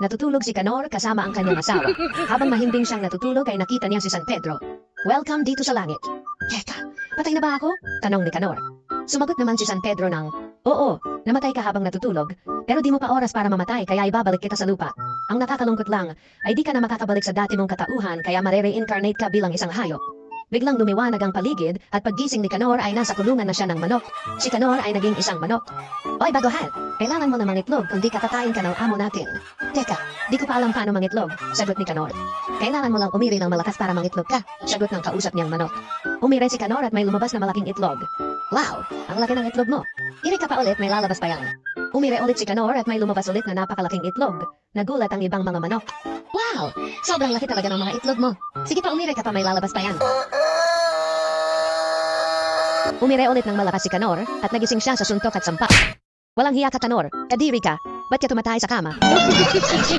Natutulog si Canor kasama ang kanyang asawa. Habang mahimbing siyang natutulog ay nakita niya si San Pedro. Welcome dito sa langit. Teka, patay na ba ako? Tanong ni Canor. Sumagot naman si San Pedro ng, oo, namatay ka habang natutulog, pero di mo pa oras para mamatay kaya ibabalik kita sa lupa. Ang nakakalungkot lang ay di ka na makakabalik sa dati mong katauhan kaya mare-reincarnate ka bilang isang hayop. Biglang lumiwanag ang paligid at paggising ni Canor ay nasa kulungan na siya ng manok. Si Canor ay naging isang manok. Oy baguhan, kailangan mo na mangitlog kung di kakatayin ka ng amo natin. Teka, di ko pa alam paano mangitlog, sagot ni Canor. Kailangan mo lang umiri ng malakas para mangitlog ka, sagot ng kausap niyang manok. Umiri si Canor at may lumabas na malaking itlog. Wow, ang laki ng itlog mo. Iri ka pa ulit, may lalabas pa yan. Umiri ulit si Canor at may lumabas ulit na napakalaking itlog. Nagulat ang ibang mga manok. Wow, sobrang laki talaga ng mga itlog mo. Sige pa, umiri ka pa, may lalabas pa yan. Umire ulit ng malakas si Canor at nagising siya sa suntok at sampa. Walang hiya ka, Canor. Kadiri ka. Ba't ka tumatay sa kama?